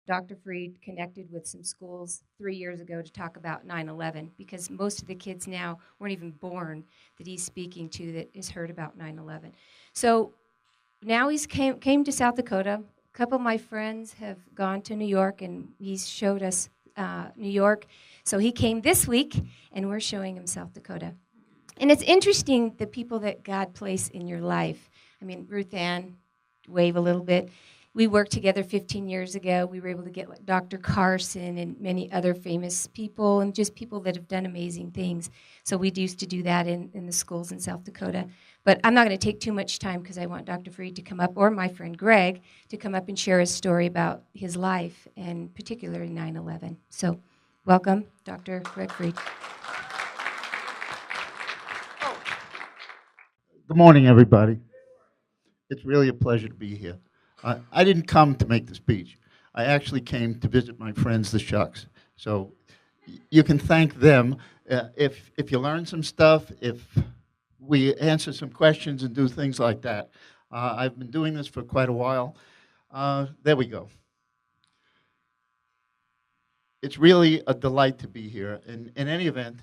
Dr. Fried connected with some schools 3 years ago to talk about 9/11 because most of the kids now weren't even born that he's speaking to that has heard about 9/11. So now he's came to South Dakota. A couple of my friends have gone to New York, and he's showed us New York. So he came this week, and we're showing him South Dakota. And it's interesting the people that God placed in your life. I mean, Ruth Ann, wave a little bit. We worked together 15 years ago. We were able to get Dr. Carson and many other famous people and just people that have done amazing things. So we used to do that in the schools in South Dakota. But I'm not going to take too much time because I want Dr. Fried to come up, or my friend Greg, to come up and share a story about his life, and particularly 9/11. So welcome, Dr. Greg Fried. Good morning, everybody. It's really a pleasure to be here. I didn't come to make the speech. I actually came to visit my friends, the Shucks. So you can thank them if you learn some stuff, if we answer some questions and do things like that. I've been doing this for quite a while. There we go. It's really a delight to be here. In any event,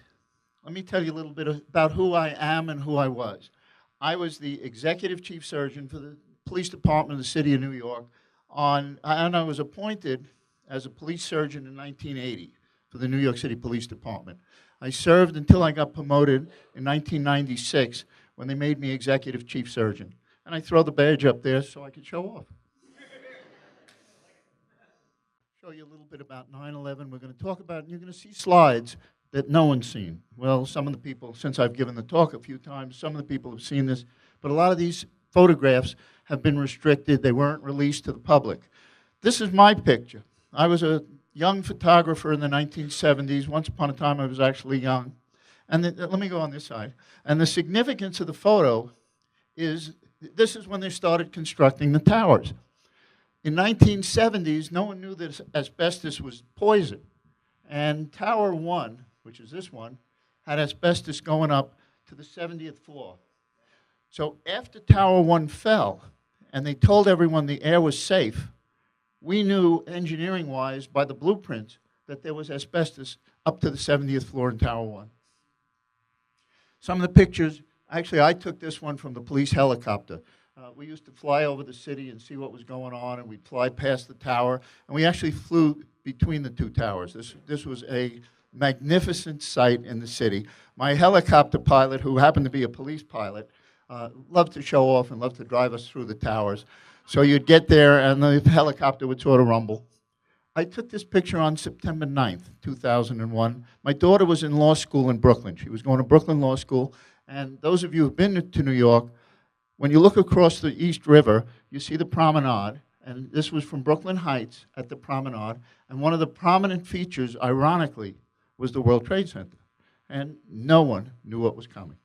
let me tell you a little bit about who I am and who I was. I was the executive chief surgeon for the police department of the city of New York, and I was appointed as a police surgeon in 1980 for the New York City Police Department. I served until I got promoted in 1996 when they made me executive chief surgeon. And I throw the badge up there so I can show off. Show you a little bit about 9/11. We're going to talk about, and you're going to see slides that no one's seen. Well, some of the people, since I've given the talk a few times, some of the people have seen this, but a lot of these photographs have been restricted. They weren't released to the public. This is my picture. I was a young photographer in the 1970s. Once upon a time, I was actually young. And let me go on this side. And the significance of the photo is this is when they started constructing the towers. In 1970s, no one knew that asbestos was poison. And Tower 1, which is this one, had asbestos going up to the 70th floor. So after Tower 1 fell, and they told everyone the air was safe, we knew engineering-wise by the blueprints that there was asbestos up to the 70th floor in Tower 1. Some of the pictures, actually I took this one from the police helicopter. We used to fly over the city and see what was going on, and we'd fly past the tower, and we actually flew between the two towers. This was a magnificent sight in the city. My helicopter pilot, who happened to be a police pilot, loved to show off and loved to drive us through the towers. So you'd get there, and the helicopter would sort of rumble. I took this picture on September 9th, 2001. My daughter was in law school in Brooklyn. She was going to Brooklyn Law School, and those of you who've been to New York, when you look across the East River, you see the promenade, and this was from Brooklyn Heights at the promenade, and one of the prominent features, ironically, was the World Trade Center, and no one knew what was coming.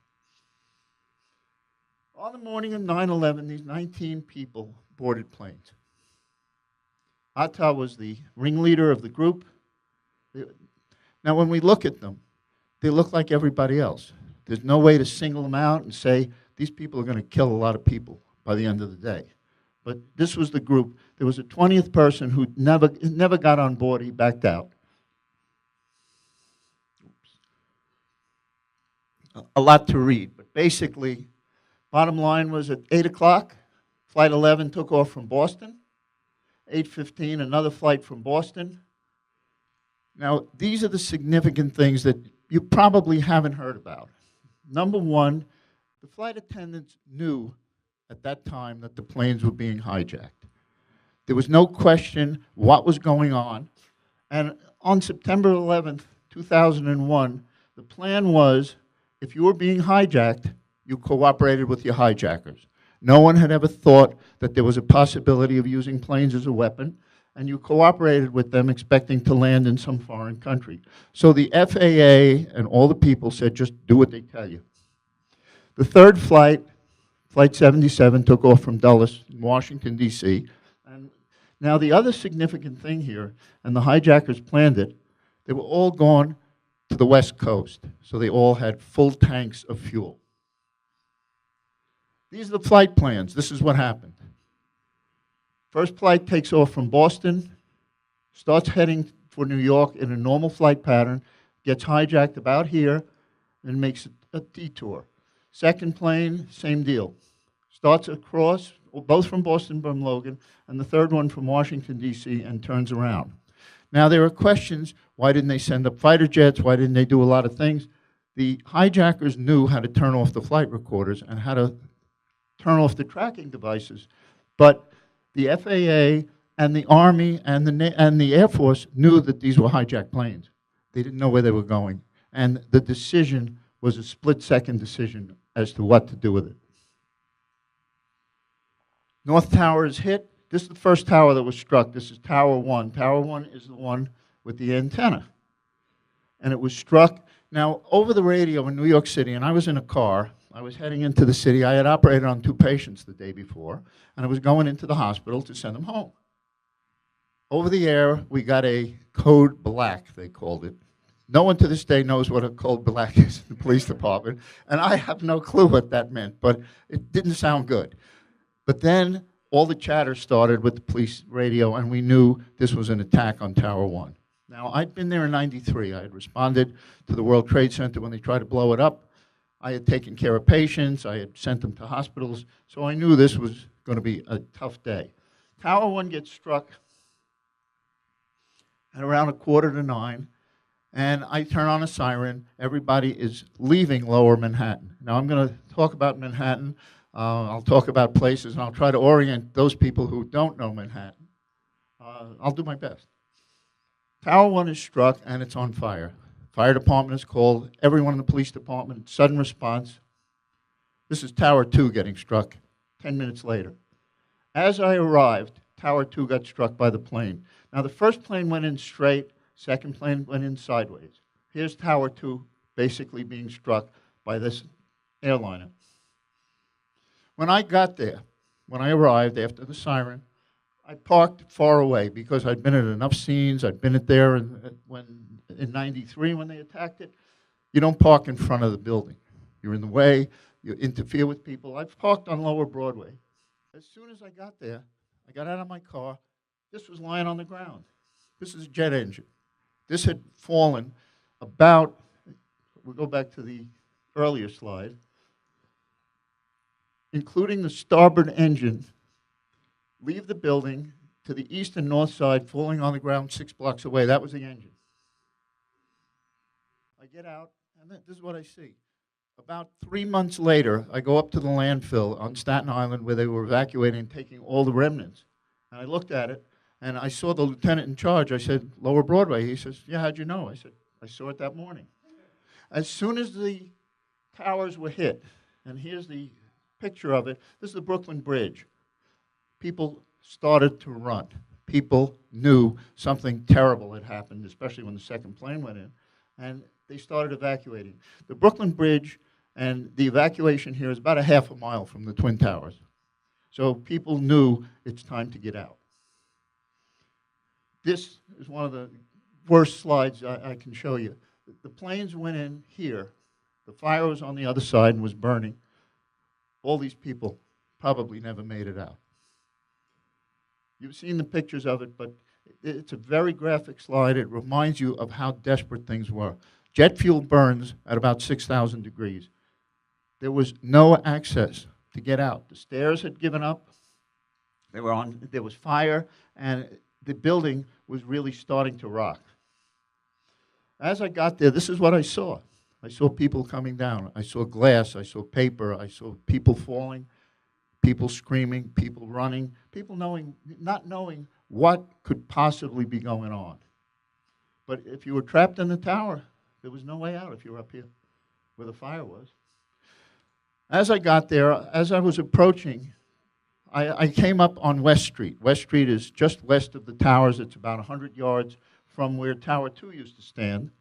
On the morning of 9/11, these 19 people boarded planes. Atta was the ringleader of the group. Now, when we look at them, they look like everybody else. There's no way to single them out and say, these people are going to kill a lot of people by the end of the day. But this was the group. There was a 20th person who never got on board. He backed out. A lot to read, but basically, bottom line was at 8 o'clock, Flight 11 took off from Boston. 8:15, another flight from Boston. Now, these are the significant things that you probably haven't heard about. Number one, the flight attendants knew at that time that the planes were being hijacked. There was no question what was going on. And on September 11th, 2001, the plan was, if you were being hijacked, you cooperated with your hijackers. No one had ever thought that there was a possibility of using planes as a weapon, and you cooperated with them expecting to land in some foreign country. So the FAA and all the people said, just do what they tell you. The third flight, Flight 77, took off from Dulles in Washington, D.C. And now the other significant thing here, and the hijackers planned it, they were all gone to the West Coast. So they all had full tanks of fuel. These are the flight plans. This is what happened. First flight takes off from Boston. starts heading for New York in a normal flight pattern, gets hijacked about here, and makes a detour. Second plane, same deal. Starts across, both from Boston from Logan, and the third one from Washington, D.C., and turns around. Now, there are questions, why didn't they send up fighter jets? Why didn't they do a lot of things? The hijackers knew how to turn off the flight recorders and how to turn off the tracking devices. But the FAA and the Army and the Air Force knew that these were hijacked planes. They didn't know where they were going. And the decision was a split-second decision as to what to do with it. North Tower is hit. This is the first tower that was struck. This is Tower 1. Tower 1 is the one with the antenna. And it was struck. Now, over the radio in New York City, and I was in a car. I was heading into the city. I had operated on 2 patients the day before, and I was going into the hospital to send them home. Over the air, we got a code black, they called it. No one to this day knows what a code black is in the police department, and I have no clue what that meant, but it didn't sound good. But then all the chatter started with the police radio, and we knew this was an attack on Tower 1. Now, I'd been there in '93. I had responded to the World Trade Center when they tried to blow it up. I had taken care of patients. I had sent them to hospitals. So I knew this was going to be a tough day. Tower 1 gets struck at around 8:45, and I turn on a siren. Everybody is leaving Lower Manhattan. Now, I'm going to talk about Manhattan. I'll talk about places, and I'll try to orient those people who don't know Manhattan. I'll do my best. Tower 1 is struck, and it's on fire. Fire department is called. Everyone in the police department, sudden response. This is Tower 2 getting struck 10 minutes later. As I arrived, Tower 2 got struck by the plane. Now, the first plane went in straight. Second plane went in sideways. Here's Tower 2 basically being struck by this airliner. When I got there, when I arrived after the siren, I parked far away because I'd been at enough scenes. I'd been there in '93 when they attacked it. You don't park in front of the building. You're in the way. You interfere with people. I've parked on Lower Broadway. As soon as I got there, I got out of my car. This was lying on the ground. This is a jet engine. This had fallen about, we'll go back to the earlier slide, including the starboard engine, leave the building to the east and north side, falling on the ground 6 blocks away. That was the engine. I get out, and this is what I see. About 3 months later, I go up to the landfill on Staten Island where they were evacuating and taking all the remnants. And I looked at it, and I saw the lieutenant in charge. I said, Lower Broadway. He says, yeah, how'd you know? I said, I saw it that morning. As soon as the towers were hit, and here's the picture of it, this is the Brooklyn Bridge. People started to run. People knew something terrible had happened, especially when the second plane went in, and they started evacuating. The Brooklyn Bridge and the evacuation here is about a half a mile from the Twin Towers. So people knew it's time to get out. This is one of the worst slides I can show you. The planes went in here. The fire was on the other side and was burning. All these people probably never made it out. You've seen the pictures of it, but it's a very graphic slide. It reminds you of how desperate things were. Jet fuel burns at about 6,000 degrees. There was no access to get out. The stairs had given up. There was fire, and the building was really starting to rock. As I got there, this is what I saw. I saw people coming down. I saw glass. I saw paper. I saw people falling, people screaming, people running, people not knowing what could possibly be going on. But if you were trapped in the tower, there was no way out if you were up here where the fire was. As I got there, as I was approaching, I came up on West Street. West Street is just west of the towers. It's about 100 yards from where Tower 2 used to stand.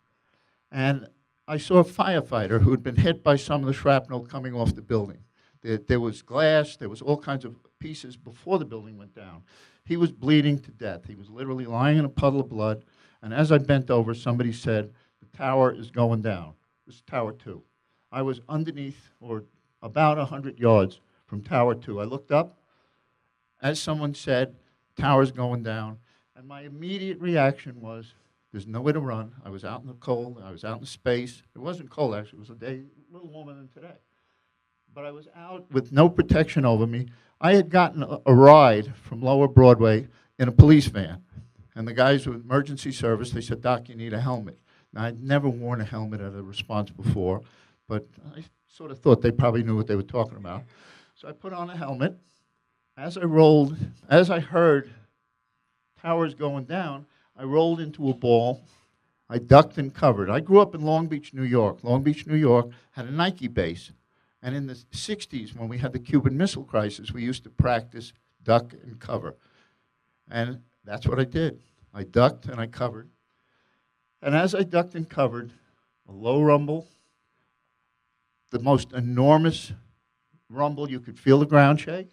And I saw a firefighter who had been hit by some of the shrapnel coming off the building. There was glass. There was all kinds of pieces before the building went down. He was bleeding to death. He was literally lying in a puddle of blood. And as I bent over, somebody said, the tower is going down. This is Tower 2. I was underneath, or about 100 yards from Tower 2. I looked up. As someone said, tower's going down. And my immediate reaction was, there's nowhere to run. I was out in the cold. I was out in space. It wasn't cold, actually. It was a little warmer than today. But I was out with no protection over me. I had gotten a ride from Lower Broadway in a police van. And the guys with emergency service, they said, Doc, you need a helmet. Now, I'd never worn a helmet at a response before, but I sort of thought they probably knew what they were talking about. So I put on a helmet. As I heard towers going down, I rolled into a ball. I ducked and covered. I grew up in Long Beach, New York. Long Beach, New York had a Nike base. And in the 60s, when we had the Cuban Missile Crisis, we used to practice duck and cover. And that's what I did. I ducked and I covered. And as I ducked and covered, a low rumble, the most enormous rumble, you could feel the ground shake.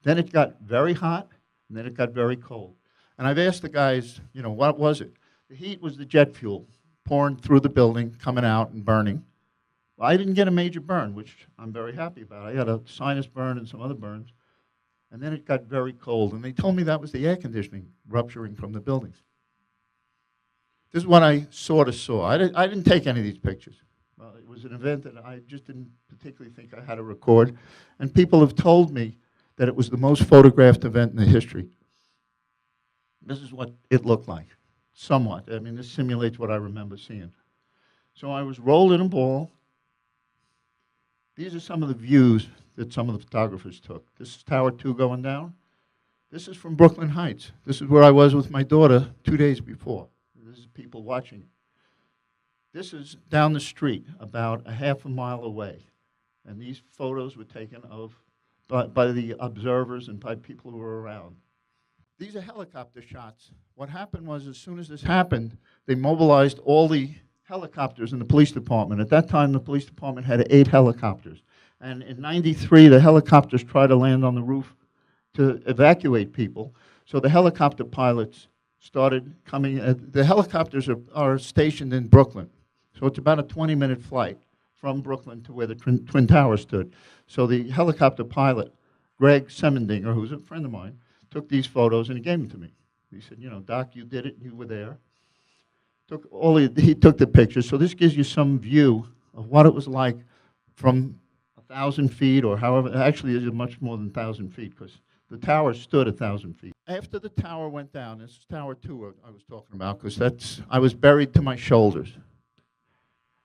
Then it got very hot, and then it got very cold. And I've asked the guys, what was it? The heat was the jet fuel pouring through the building, coming out and burning. Well, I didn't get a major burn, which I'm very happy about. I got a sinus burn and some other burns. And then it got very cold, and they told me that was the air conditioning rupturing from the buildings. This is what I sort of saw. I didn't take any of these pictures. Well, it was an event that I just didn't particularly think I had to record. And people have told me that it was the most photographed event in the history. This is what it looked like, somewhat. I mean, this simulates what I remember seeing. So I was rolled in a ball. These are some of the views that some of the photographers took. This is Tower 2 going down. This is from Brooklyn Heights. This is where I was with my daughter 2 days before. This is people watching. This is down the street, about a half a mile away. And these photos were taken by the observers and by people who were around. These are helicopter shots. What happened was, as soon as this happened, they mobilized all the helicopters in the police department. At that time, the police department had 8 helicopters. And in '93, the helicopters tried to land on the roof to evacuate people. So the helicopter pilots started coming. The helicopters are stationed in Brooklyn. So it's about a 20-minute flight from Brooklyn to where the Twin Towers stood. So the helicopter pilot, Greg Semendinger, who's a friend of mine, took these photos and he gave them to me. He said, Doc, you did it, you were there. He took the pictures. So this gives you some view of what it was like from 1,000 feet, or however. Actually, it's much more than 1,000 feet, because the tower stood 1,000 feet. After the tower went down, this is Tower 2 I was talking about, because I was buried to my shoulders.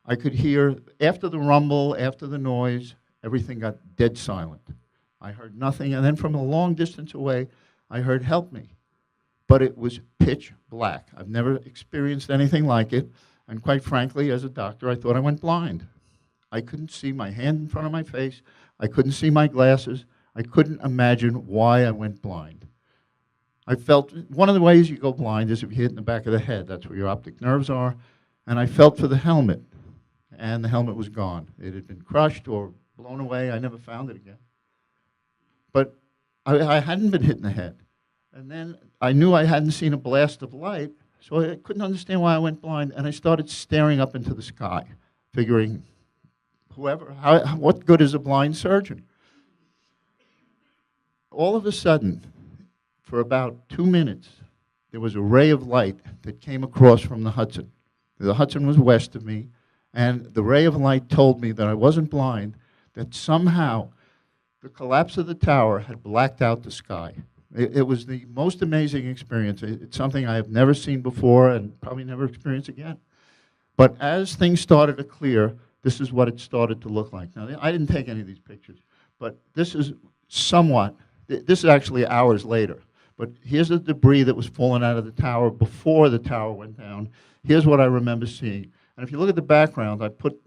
I could hear, after the rumble, after the noise, everything got dead silent. I heard nothing, and then from a long distance away, I heard, help me. But it was pitch black. I've never experienced anything like it, and quite frankly, as a doctor, I thought I went blind. I couldn't see my hand in front of my face. I couldn't see my glasses. I couldn't imagine why I went blind. I felt, one of the ways you go blind is if you hit in the back of the head. That's where your optic nerves are. And I felt for the helmet, and the helmet was gone. It had been crushed or blown away. I never found it again. But I hadn't been hit in the head. And then I knew I hadn't seen a blast of light, so I couldn't understand why I went blind, and I started staring up into the sky, figuring, what good is a blind surgeon? All of a sudden, for about 2 minutes, there was a ray of light that came across from the Hudson. The Hudson was west of me, and the ray of light told me that I wasn't blind, that somehow the collapse of the tower had blacked out the sky. It was the most amazing experience. It's something I have never seen before and probably never experience again. But as things started to clear, this is what it started to look like. Now, I didn't take any of these pictures, but this is this is actually hours later. But here's the debris that was falling out of the tower before the tower went down. Here's what I remember seeing. And if you look at the background, I put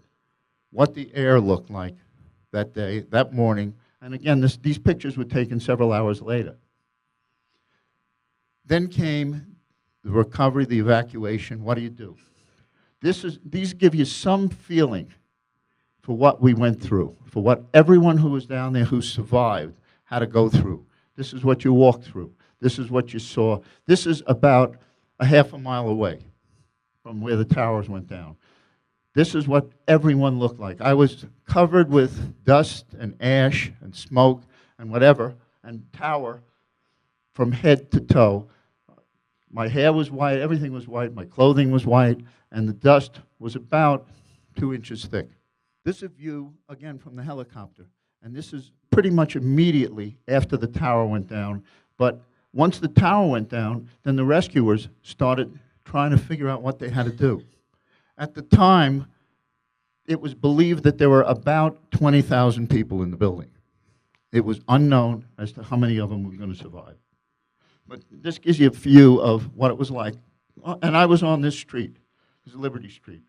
what the air looked like that day, that morning. And again, these pictures were taken several hours later. Then came the recovery, the evacuation. What do you do? These give you some feeling for what we went through, for what everyone who was down there who survived had to go through. This is what you walked through. This is what you saw. This is about a half a mile away from where the towers went down. This is what everyone looked like. I was covered with dust and ash and smoke and whatever, and tower from head to toe. My hair was white, everything was white, my clothing was white, and the dust was about 2 inches thick. This is a view, again, from the helicopter. And this is pretty much immediately after the tower went down. But once the tower went down, then the rescuers started trying to figure out what they had to do. At the time, it was believed that there were about 20,000 people in the building. It was unknown as to how many of them were going to survive. But this gives you a view of what it was like. And I was on this street. This is Liberty Street.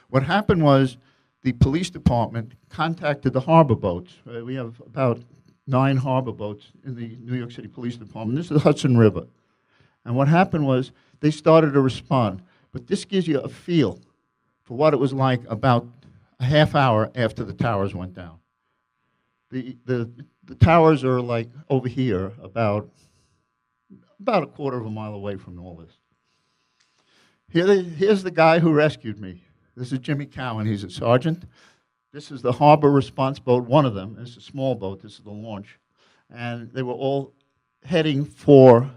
What happened was the police department contacted the harbor boats. We have about 9 harbor boats in the New York City Police Department. This is the Hudson River. And what happened was they started to respond. But this gives you a feel for what it was like about a half hour after the towers went down. The towers are like over here, about a quarter of a mile away from all this. Here's the guy who rescued me. This is Jimmy Cowan. He's a sergeant. This is the harbor response boat, one of them. This is a small boat. This is the launch. And they were all heading for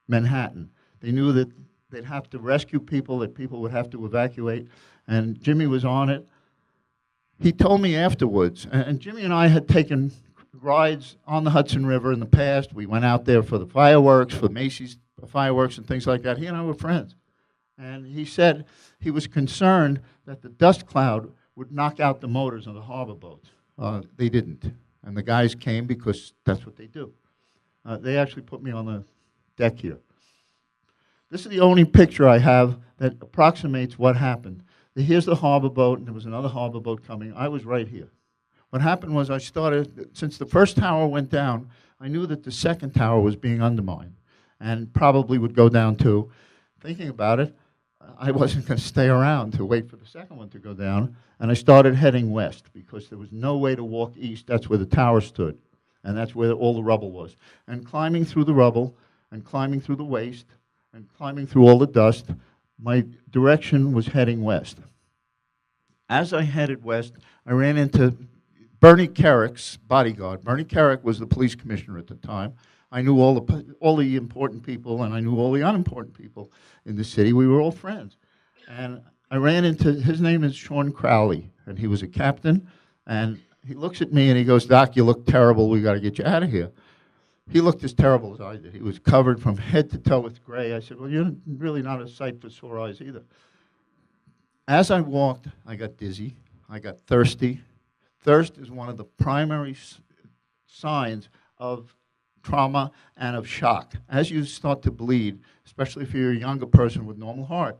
Manhattan. They knew that they'd have to rescue people, that people would have to evacuate, and Jimmy was on it. He told me afterwards, and Jimmy and I had taken rides on the Hudson River in the past. We went out there for the fireworks, for Macy's fireworks and things like that. He and I were friends. And he said he was concerned that the dust cloud would knock out the motors of the harbor boats. They didn't. And the guys came because that's what they do. They actually put me on the deck here. This is the only picture I have that approximates what happened. Here's the harbor boat, and there was another harbor boat coming. I was right here. What happened was I started, since the first tower went down, I knew that the second tower was being undermined and probably would go down too. Thinking about it, I wasn't going to stay around to wait for the second one to go down, and I started heading west because there was no way to walk east. That's where the tower stood, and that's where all the rubble was. And climbing through the rubble, and climbing through the waste, and climbing through all the dust, my direction was heading west. As I headed west, I ran into Bernie Kerrick's bodyguard. Bernie Kerrick was the police commissioner at the time. I knew all the important people, and I knew all the unimportant people in the city. We were all friends. And I ran into, his name is Sean Crowley, and he was a captain. And he looks at me and he goes, "Doc, you look terrible. We got to get you out of here." He looked as terrible as I did. He was covered from head to toe with gray. I said, "Well, you're really not a sight for sore eyes either." As I walked, I got dizzy. I got thirsty. Thirst is one of the primary signs of trauma and of shock. As you start to bleed, especially if you're a younger person with normal heart,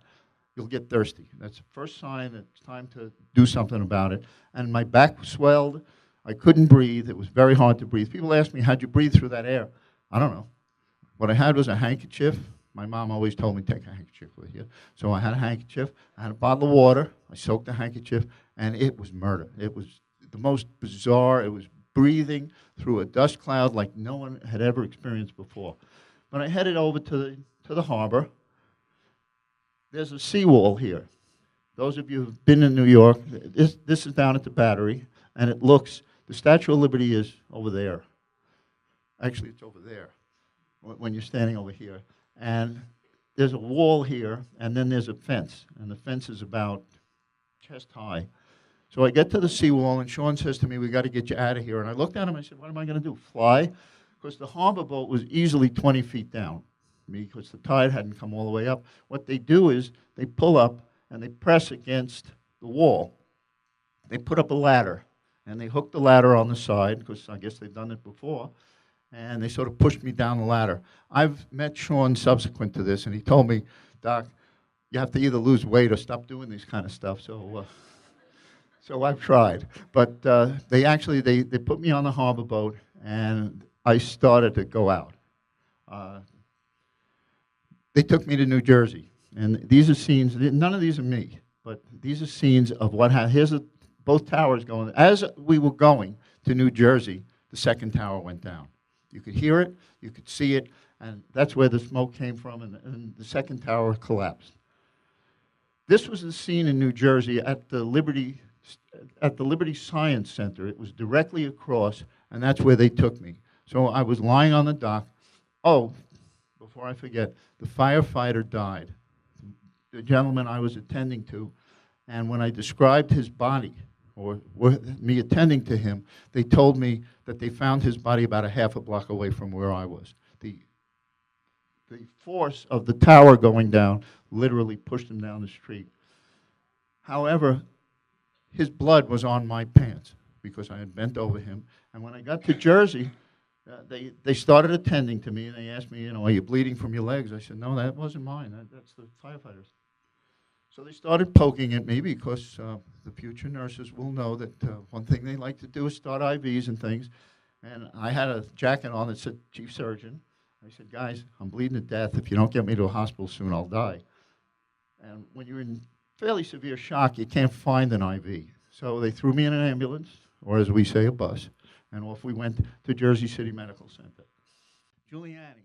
you'll get thirsty. That's the first sign that it's time to do something about it. And my back swelled. I couldn't breathe. It was very hard to breathe. People ask me, "How'd you breathe through that air?" I don't know. What I had was a handkerchief. My mom always told me, "Take a handkerchief with you." So I had a handkerchief. I had a bottle of water. I soaked the handkerchief, and it was murder. It was the most bizarre. It was breathing through a dust cloud like no one had ever experienced before. When I headed over to the harbor, there's a seawall here. Those of you who've been in New York, this is down at the Battery, and it looks, the Statue of Liberty is over there. Actually, it's over there when you're standing over here. And there's a wall here, and then there's a fence, and the fence is about chest high. So I get to the seawall, and Sean says to me, "We got to get you out of here." And I looked at him, I said, "What am I going to do, fly?" Because the harbor boat was easily 20 feet down, because the tide hadn't come all the way up. What they do is they pull up, and they press against the wall. They put up a ladder, and they hook the ladder on the side, because I guess they've done it before, and they sort of pushed me down the ladder. I've met Sean subsequent to this, and he told me, "Doc, you have to either lose weight or stop doing this kind of stuff." So I've tried. But they put me on the harbor boat, and I started to go out. They took me to New Jersey, and these are scenes. None of these are me, but these are scenes of what happened. Here's both towers going. As we were going to New Jersey, the second tower went down. You could hear it, you could see it, and that's where the smoke came from, and the second tower collapsed. This was the scene in New Jersey at the Liberty Science Center. It was directly across, and that's where they took me. So I was lying on the dock. Oh, before before I forget, the firefighter died, the gentleman I was attending to, and when I described his body, or me attending to him, they told me that they found his body about a half a block away from where I was. The force of the tower going down literally pushed him down the street. However, his blood was on my pants because I had bent over him. And when I got to Jersey, they started attending to me, and they asked me, are you bleeding from your legs? I said, no, that wasn't mine. That's the firefighters. So they started poking at me because the future nurses will know that one thing they like to do is start IVs and things. And I had a jacket on that said Chief Surgeon. I said, guys, I'm bleeding to death. If you don't get me to a hospital soon, I'll die. And when you're in fairly severe shock, you can't find an IV. So they threw me in an ambulance, or as we say, a bus, and off we went to Jersey City Medical Center. Giuliani.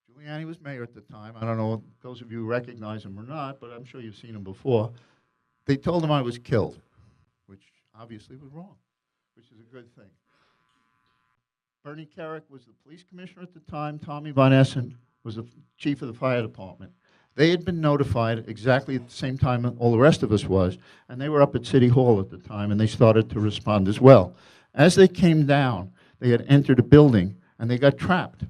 Giuliani was mayor at the time. I don't know if those of you recognize him or not, but I'm sure you've seen him before. They told him I was killed, which obviously was wrong, which is a good thing. Bernie Kerik was the police commissioner at the time. Tommy Von Essen was the chief of the fire department. They had been notified exactly at the same time all the rest of us was, and they were up at City Hall at the time, and they started to respond as well. As they came down, they had entered a building, and they got trapped.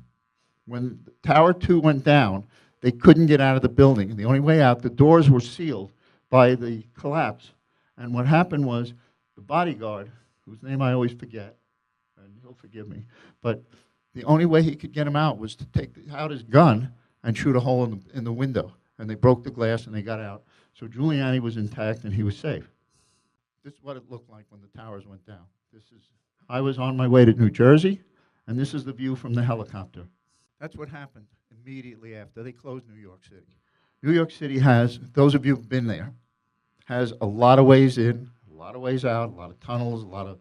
When Tower 2 went down, they couldn't get out of the building. The only way out, the doors were sealed by the collapse. And what happened was the bodyguard, whose name I always forget, and he'll forgive me, but the only way he could get him out was to take out his gun and shoot a hole in the window. And they broke the glass and they got out. So Giuliani was intact and he was safe. This is what it looked like when the towers went down. I was on my way to New Jersey, and this is the view from the helicopter. That's what happened immediately after. They closed New York City. New York City has, those of you who've been there, has a lot of ways in, a lot of ways out, a lot of tunnels, a lot of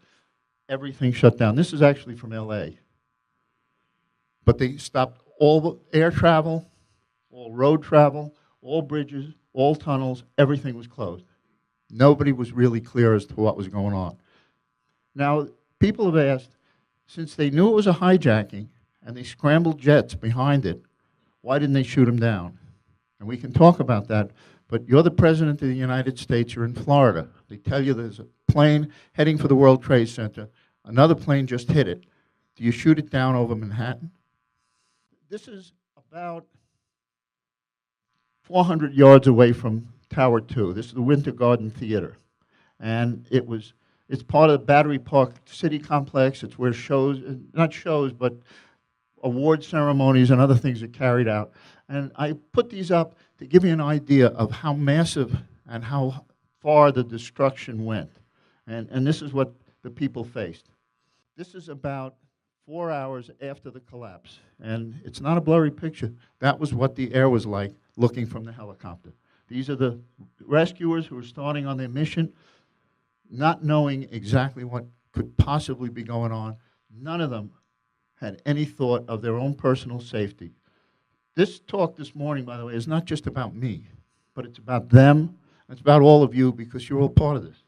everything shut down. This is actually from LA. But they stopped all the air travel, all road travel, all bridges, all tunnels, everything was closed. Nobody was really clear as to what was going on. Now, people have asked, since they knew it was a hijacking and they scrambled jets behind it, why didn't they shoot him down? And we can talk about that, but you're the President of the United States, you're in Florida. They tell you there's a plane heading for the World Trade Center. Another plane just hit it. Do you shoot it down over Manhattan? This is about 400 yards away from Tower 2. This is the Winter Garden Theater. And it's part of the Battery Park City Complex. It's where shows, not shows, but award ceremonies and other things are carried out. And I put these up to give you an idea of how massive and how far the destruction went. And this is what the people faced. This is about 4 hours after the collapse. And it's not a blurry picture. That was what the air was like looking from the helicopter. These are the rescuers who are starting on their mission, not knowing exactly what could possibly be going on. None of them had any thought of their own personal safety. This talk this morning, by the way, is not just about me, but it's about them. It's about all of you because you're all part of this.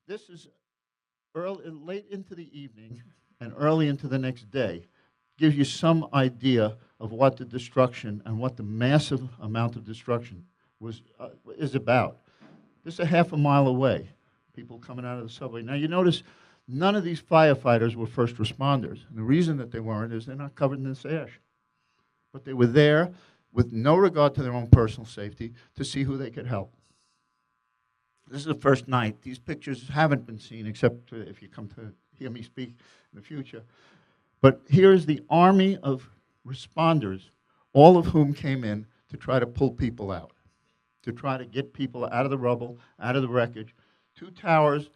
This is late into the evening and early into the next day. Gives you some idea of what the destruction and what the massive amount of destruction is about. This is a half a mile away, people coming out of the subway. Now you notice none of these firefighters were first responders. And the reason that they weren't is they're not covered in this ash. But they were there with no regard to their own personal safety to see who they could help. This is the first night. These pictures haven't been seen except if you come to hear me speak in the future. But here's the army of responders, all of whom came in to try to pull people out, to try to get people out of the rubble, out of the wreckage. 2 towers,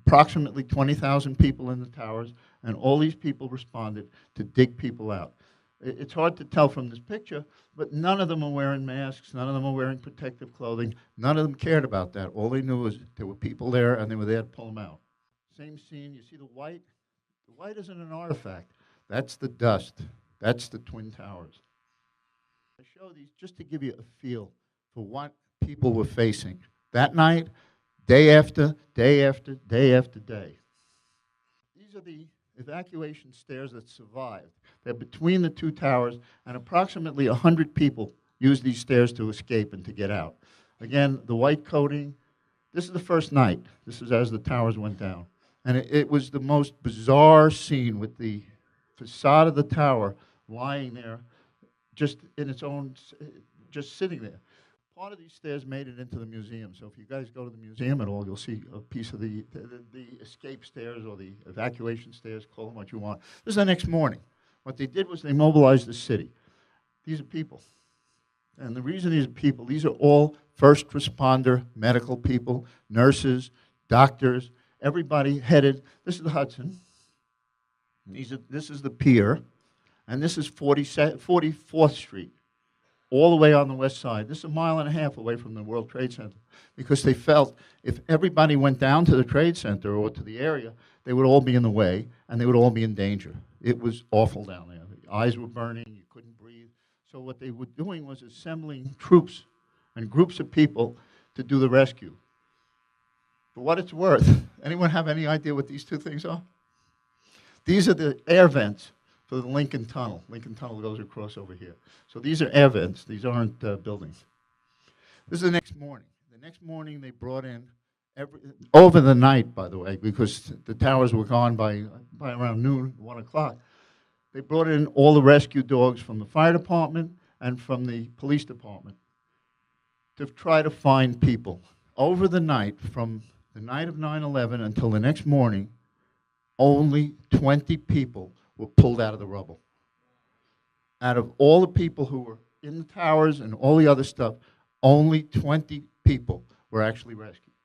approximately 20,000 people in the towers, and all these people responded to dig people out. It's hard to tell from this picture, but none of them are wearing masks, none of them are wearing protective clothing, none of them cared about that. All they knew was there were people there and they were there to pull them out. Same scene, you see the white? The white isn't an artifact. That's the dust. That's the Twin Towers. I show these just to give you a feel for what people were facing. That night, day after day after day after day. These are evacuation stairs that survived. They're between the two towers, and approximately 100 people used these stairs to escape and to get out. Again, the white coating. This is the first night. This is as the towers went down. And it was the most bizarre scene with the facade of the tower lying there just in its own, just sitting there. Part of these stairs made it into the museum. So if you guys go to the museum at all, you'll see a piece of the escape stairs or the evacuation stairs, call them what you want. This is the next morning. What they did was they mobilized the city. These are people. And the reason these are people, these are all first responder medical people, nurses, doctors, everybody headed. This is the Hudson. This is the pier. And this is 44th Street, all the way on the west side. This is a mile and a half away from the World Trade Center, because they felt if everybody went down to the Trade Center or to the area, they would all be in the way, and they would all be in danger. It was awful down there. The eyes were burning. You couldn't breathe. So what they were doing was assembling troops and groups of people to do the rescue. For what it's worth, anyone have any idea what these two things are? These are the air vents for the Lincoln Tunnel. Lincoln Tunnel goes across over here. So these are air vents. These aren't buildings. This is the next morning. The next morning they brought in, over the night, by the way, because the towers were gone by around noon, 1 o'clock. They brought in all the rescue dogs from the fire department and from the police department to try to find people. Over the night, from the night of 9/11 until the next morning, only 20 people were pulled out of the rubble. Out of all the people who were in the towers and all the other stuff, only 20 people were actually rescued.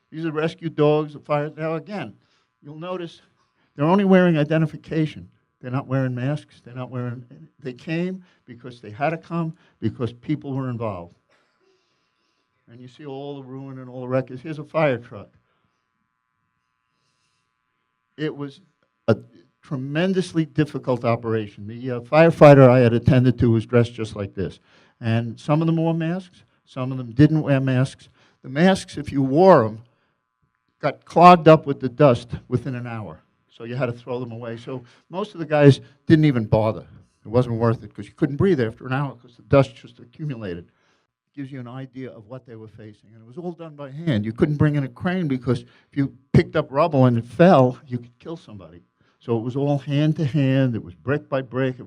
These are rescue dogs, the fire. Now again, you'll notice they're only wearing identification. They're not wearing masks. They're not wearing. They came because they had to come, because people were involved. And you see all the ruin and all the wreckage. Here's a fire truck. It was a tremendously difficult operation. The firefighter I had attended to was dressed just like this. And some of them wore masks. Some of them didn't wear masks. The masks, if you wore them, got clogged up with the dust within an hour. So you had to throw them away. So most of the guys didn't even bother. It wasn't worth it because you couldn't breathe after an hour because the dust just accumulated. It gives you an idea of what they were facing. And it was all done by hand. You couldn't bring in a crane because if you picked up rubble and it fell, you could kill somebody. So it was all hand to hand. It was brick by brick.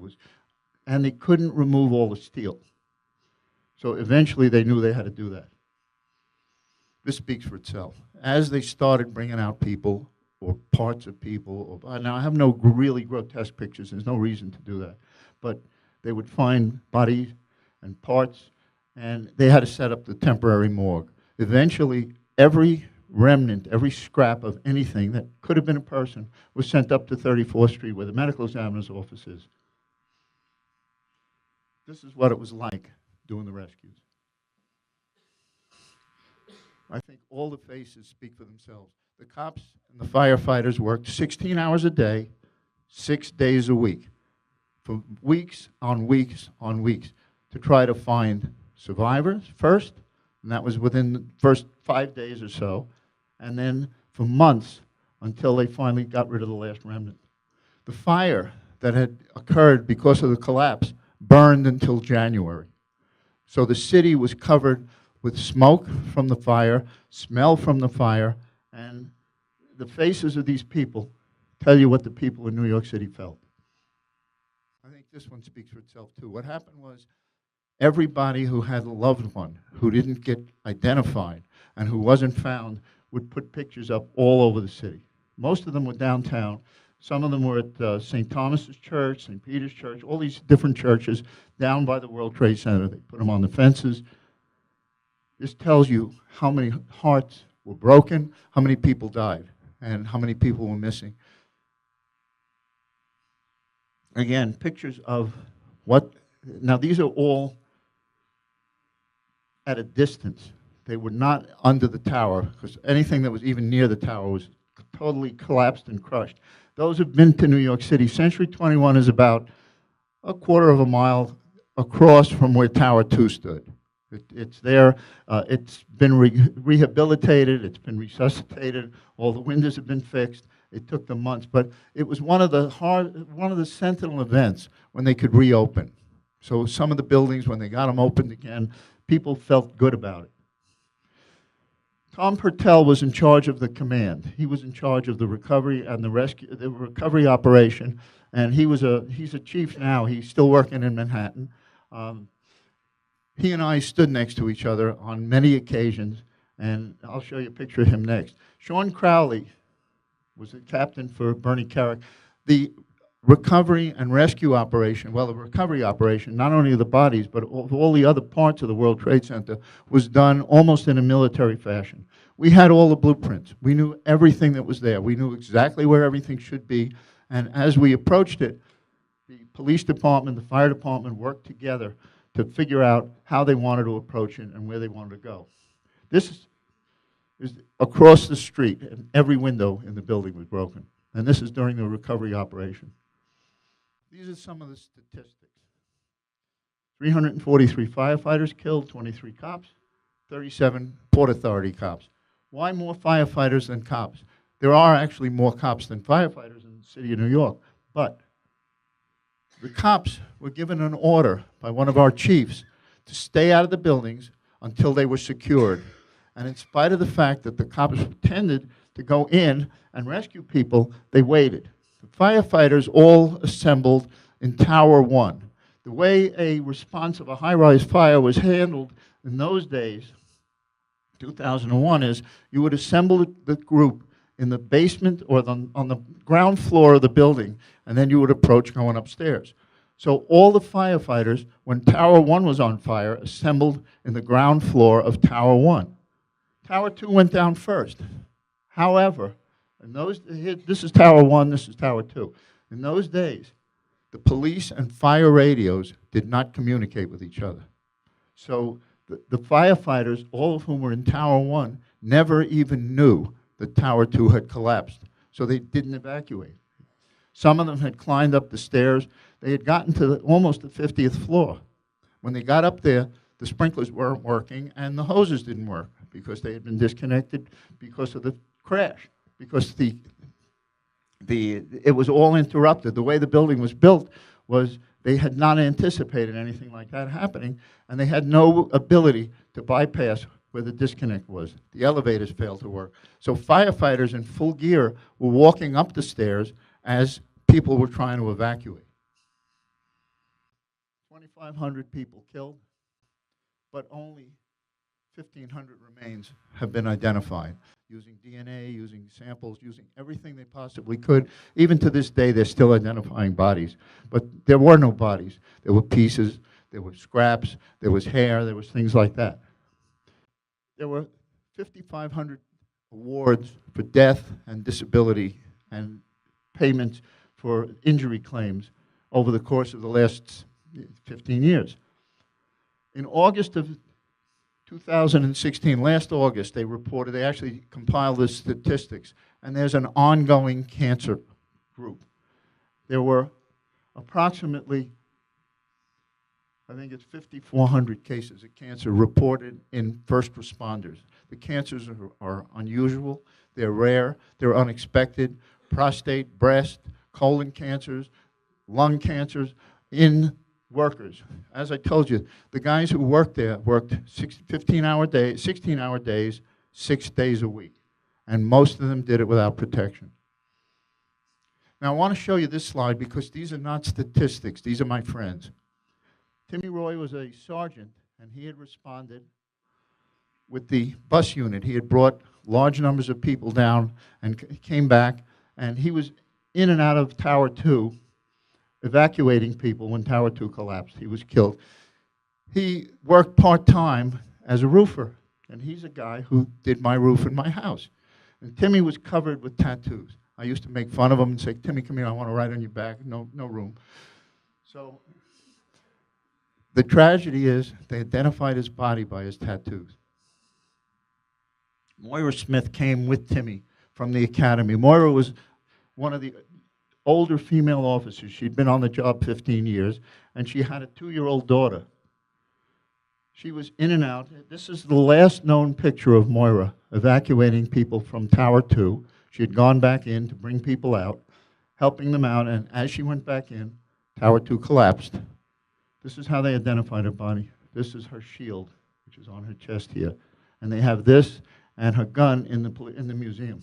And they couldn't remove all the steel. So eventually they knew they had to do that. This speaks for itself. As they started bringing out people, or parts of people. Now, I have no really grotesque pictures. There's no reason to do that. But they would find bodies and parts, and they had to set up the temporary morgue. Eventually, every remnant, every scrap of anything that could have been a person was sent up to 34th Street, where the medical examiner's office is. This is what it was like doing the rescues. I think all the faces speak for themselves. The cops and the firefighters worked 16 hours a day, 6 days a week, for weeks on weeks on weeks, to try to find survivors first, and that was within the first 5 days or so, and then for months until they finally got rid of the last remnant. The fire that had occurred because of the collapse burned until January. So the city was covered with smoke from the fire, smell from the fire, and the faces of these people tell you what the people in New York City felt. I think this one speaks for itself, too. What happened was everybody who had a loved one who didn't get identified and who wasn't found would put pictures up all over the city. Most of them were downtown. Some of them were at St. Thomas's Church, St. Peter's Church, all these different churches down by the World Trade Center. They put them on the fences. This tells you how many hearts were broken, how many people died, and how many people were missing. Again, pictures of what, now these are all at a distance. They were not under the tower, because anything that was even near the tower was totally collapsed and crushed. Those who've been to New York City, Century 21 is about a quarter of a mile across from where Tower 2 stood. It's there. It's been rehabilitated. It's been resuscitated. All the windows have been fixed. It took them months, but it was one of the sentinel events when they could reopen. So some of the buildings, when they got them opened again, people felt good about it. Tom Pertell was in charge of the command. He was in charge of the recovery and the recovery operation, and he's a chief now. He's still working in Manhattan. He and I stood next to each other on many occasions, and I'll show you a picture of him next. Sean Crowley was the captain for Bernie Carrick. The recovery and rescue operation, well, the recovery operation, not only of the bodies, but of all the other parts of the World Trade Center, was done almost in a military fashion. We had all the blueprints. We knew everything that was there. We knew exactly where everything should be, and as we approached it, the police department, the fire department worked together to figure out how they wanted to approach it and where they wanted to go. This is across the street, and every window in the building was broken. And this is during the recovery operation. These are some of the statistics. 343 firefighters killed, 23 cops, 37 Port Authority cops. Why more firefighters than cops? There are actually more cops than firefighters in the city of New York, but the cops were given an order by one of our chiefs to stay out of the buildings until they were secured. And in spite of the fact that the cops tended to go in and rescue people, they waited. The firefighters all assembled in Tower 1. The way a response of a high-rise fire was handled in those days, 2001, is you would assemble the group in the basement or on the ground floor of the building, and then you would approach going upstairs. So all the firefighters, when Tower 1 was on fire, assembled in the ground floor of Tower 1. Tower 2 went down first. However, this is Tower 1, this is Tower 2. In those days, the police and fire radios did not communicate with each other. So the firefighters, all of whom were in Tower 1, never even knew that Tower 2 had collapsed. So they didn't evacuate. Some of them had climbed up the stairs. They had gotten to almost the 50th floor. When they got up there, the sprinklers weren't working and the hoses didn't work because they had been disconnected because of the crash, because it was all interrupted. The way the building was built was they had not anticipated anything like that happening, and they had no ability to bypass where the disconnect was. The elevators failed to work. So firefighters in full gear were walking up the stairs as people were trying to evacuate. 2,500 people killed, but only 1,500 remains have been identified using DNA, using samples, using everything they possibly could. Even to this day, they're still identifying bodies. But there were no bodies. There were pieces, there were scraps, there was hair, there was things like that. There were 5,500 awards for death and disability and payments for injury claims over the course of the last 15 years. In August of 2016, last August, they actually compiled the statistics, and there's an ongoing cancer group. There were approximately, I think it's 5,400 cases of cancer reported in first responders. The cancers are unusual, they're rare, they're unexpected. Prostate, breast, colon cancers, lung cancers in workers. As I told you, the guys who worked there worked 16-hour days, 6 days a week. And most of them did it without protection. Now I want to show you this slide because these are not statistics, these are my friends. Timmy Roy was a sergeant, and he had responded with the bus unit. He had brought large numbers of people down and came back, and he was in and out of Tower 2 evacuating people when Tower 2 collapsed. He was killed. He worked part-time as a roofer, and he's a guy who did my roof in my house. And Timmy was covered with tattoos. I used to make fun of him and say, Timmy, come here, I want to write on your back. No room. So the tragedy is they identified his body by his tattoos. Moira Smith came with Timmy from the academy. Moira was one of the older female officers. She'd been on the job 15 years, and she had a 2-year-old daughter. She was in and out. This is the last known picture of Moira evacuating people from Tower 2. She had gone back in to bring people out, helping them out, and as she went back in, Tower 2 collapsed. This is how they identified her body. This is her shield, which is on her chest here. And they have this and her gun in the museum.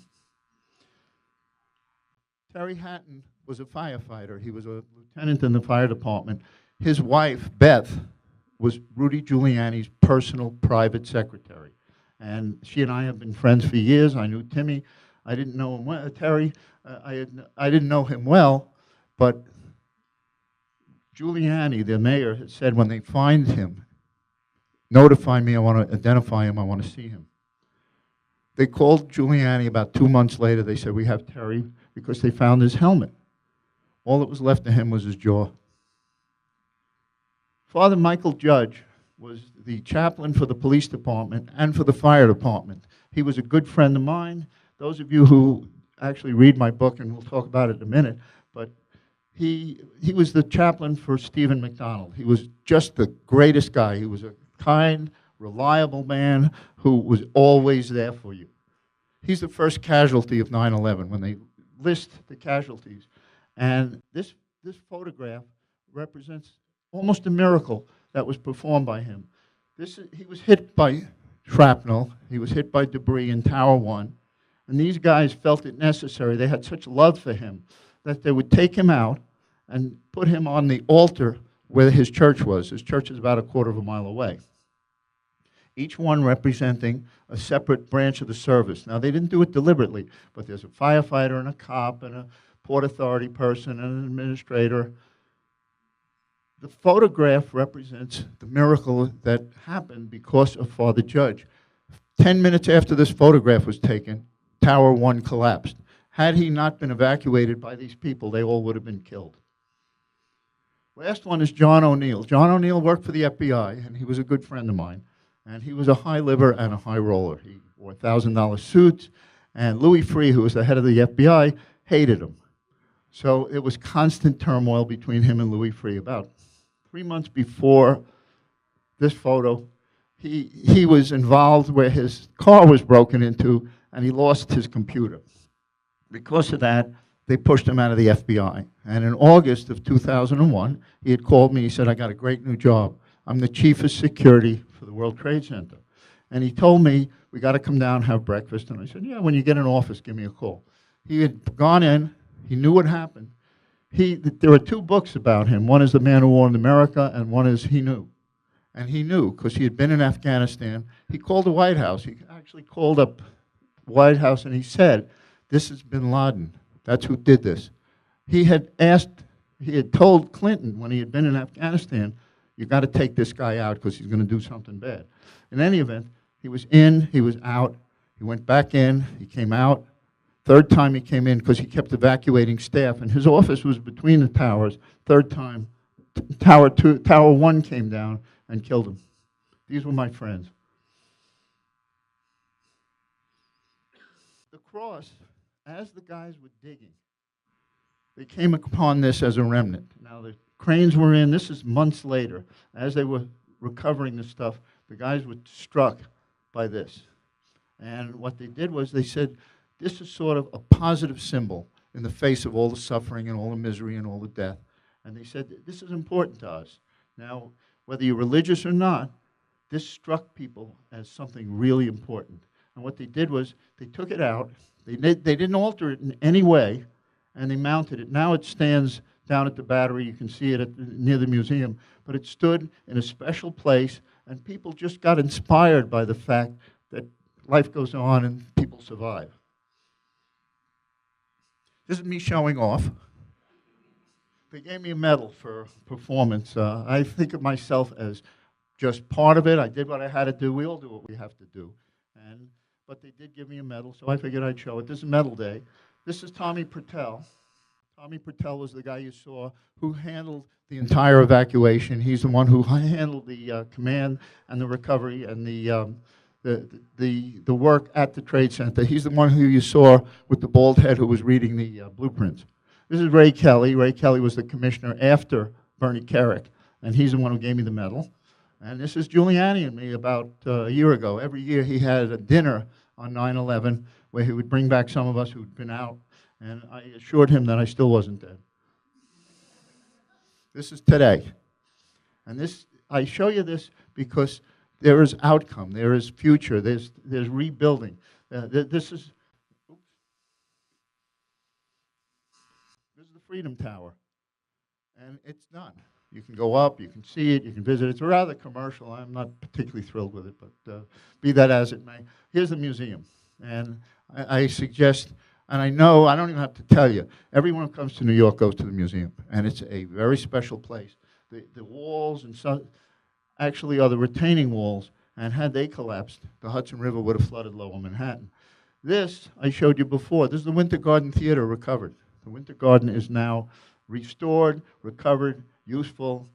Terry Hatton was a firefighter. He was a lieutenant in the fire department. His wife, Beth, was Rudy Giuliani's personal private secretary. And she and I have been friends for years. I knew Timmy. I didn't know him well. Terry, I didn't know him well, but Giuliani, the mayor, had said when they find him, notify me, I want to identify him, I want to see him. They called Giuliani about 2 months later. They said, we have Terry, because they found his helmet. All that was left of him was his jaw. Father Michael Judge was the chaplain for the police department and for the fire department. He was a good friend of mine. Those of you who actually read my book, and we'll talk about it in a minute, but he was the chaplain for Stephen McDonald. He was just the greatest guy. He was a kind, reliable man who was always there for you. He's the first casualty of 9/11 when they list the casualties. And this photograph represents almost a miracle that was performed by him. He was hit by shrapnel. He was hit by debris in Tower 1. And these guys felt it necessary. They had such love for him that they would take him out and put him on the altar where his church was. His church is about a quarter of a mile away. Each one representing a separate branch of the service. Now, they didn't do it deliberately, but there's a firefighter and a cop and a Port Authority person and an administrator. The photograph represents the miracle that happened because of Father Judge. 10 minutes after this photograph was taken, Tower 1 collapsed. Had he not been evacuated by these people, they all would have been killed. Last one is John O'Neill. John O'Neill worked for the FBI, and he was a good friend of mine. And he was a high liver and a high roller. He wore $1,000 suits, and Louis Freeh, who was the head of the FBI, hated him. So it was constant turmoil between him and Louis Freeh. About 3 months before this photo, he was involved where his car was broken into, and he lost his computer. Because of that, they pushed him out of the FBI. And in August of 2001, he had called me. He said, I got a great new job. I'm the chief of security for the World Trade Center. And he told me, we got to come down and have breakfast. And I said, yeah, when you get in office, give me a call. He had gone in. He knew what happened. There are 2 books about him. One is The Man Who Warned America, and one is He Knew. And he knew, because he had been in Afghanistan. He called the White House. He actually called up the White House, and he said, this is bin Laden. That's who did this. He had told Clinton when he had been in Afghanistan, you got to take this guy out because he's going to do something bad. In any event, he was in, he was out, he went back in, he came out. Third time he came in because he kept evacuating staff, and his office was between the towers. Third time, Tower 1 came down and killed him. These were my friends. The cross, as the guys were digging, they came upon this as a remnant. Now the cranes were in. This is months later. As they were recovering the stuff, the guys were struck by this. And what they did was they said, this is sort of a positive symbol in the face of all the suffering and all the misery and all the death. And they said, this is important to us. Now, whether you're religious or not, this struck people as something really important. And what they did was they took it out. They didn't alter it in any way, and they mounted it. Now it stands down at the Battery. You can see it near the museum. But it stood in a special place, and people just got inspired by the fact that life goes on and people survive. This is me showing off. They gave me a medal for performance. I think of myself as just part of it. I did what I had to do. We all do what we have to do. But they did give me a medal, so I figured I'd show it. This is Medal Day. This is Tommy Pertell. Tommy Pertell was the guy you saw who handled the entire evacuation. He's the one who handled the command and the recovery and the work at the Trade Center. He's the one who you saw with the bald head who was reading the blueprints. This is Ray Kelly. Ray Kelly was the commissioner after Bernie Kerik, and he's the one who gave me the medal. And this is Giuliani and me about a year ago. Every year he had a dinner on 9/11 where he would bring back some of us who'd been out, and I assured him that I still wasn't dead. This is today. And this, I show you this because there is outcome, there is future, there's rebuilding. This is the Freedom Tower, and it's done. You can go up, you can see it, you can visit. It's rather commercial. I'm not particularly thrilled with it, but be that as it may. Here's the museum, and I suggest, and I know, I don't even have to tell you, everyone who comes to New York goes to the museum, and it's a very special place. The walls and some actually are the retaining walls, and had they collapsed, the Hudson River would have flooded Lower Manhattan. This, I showed you before, this is the Winter Garden Theater recovered. The Winter Garden is now restored, recovered, useful,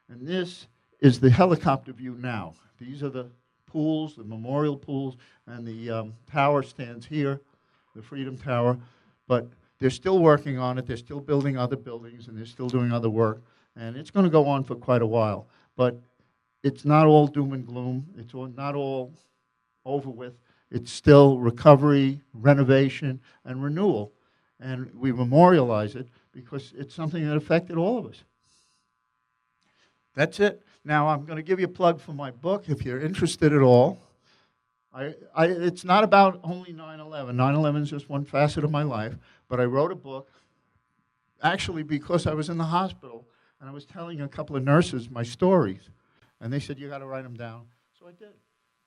and this is the helicopter view now. These are the pools, the memorial pools, and the tower stands here, the Freedom Tower, but they're still working on it, they're still building other buildings, and they're still doing other work, and it's going to go on for quite a while, but it's not all doom and gloom, it's not all over with. It's still recovery, renovation, and renewal. And we memorialize it because it's something that affected all of us. That's it. Now I'm going to give you a plug for my book if you're interested at all. It's not about only 9/11. 9/11 is just one facet of my life, but I wrote a book actually because I was in the hospital and I was telling a couple of nurses my stories, and they said, you got to write them down. So I did.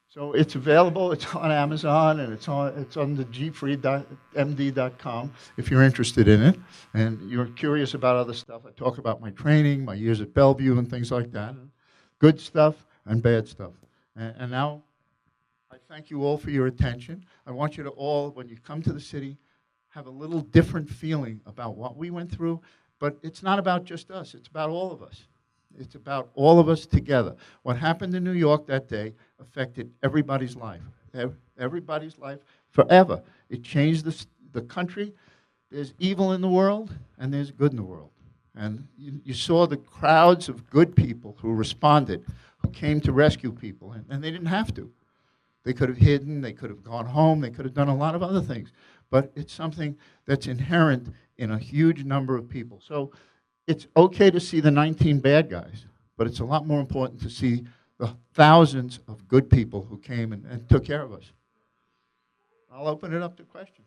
So it's available. It's on Amazon, and it's on the gfreed.md.com if you're interested in it, and you're curious about other stuff. I talk about my training, my years at Bellevue, and things like that. Good stuff and bad stuff. And now I thank you all for your attention. I want you to all, when you come to the city, have a little different feeling about what we went through, but it's not about just us. It's about all of us. It's about all of us together. What happened in New York that day affected everybody's life, everybody's life forever. It changed the country. There's evil in the world, and there's good in the world. And you saw the crowds of good people who responded, who came to rescue people, and they didn't have to. They could have hidden, they could have gone home, they could have done a lot of other things. But it's something that's inherent in a huge number of people. So it's okay to see the 19 bad guys, but it's a lot more important to see the thousands of good people who came and took care of us. I'll open it up to questions.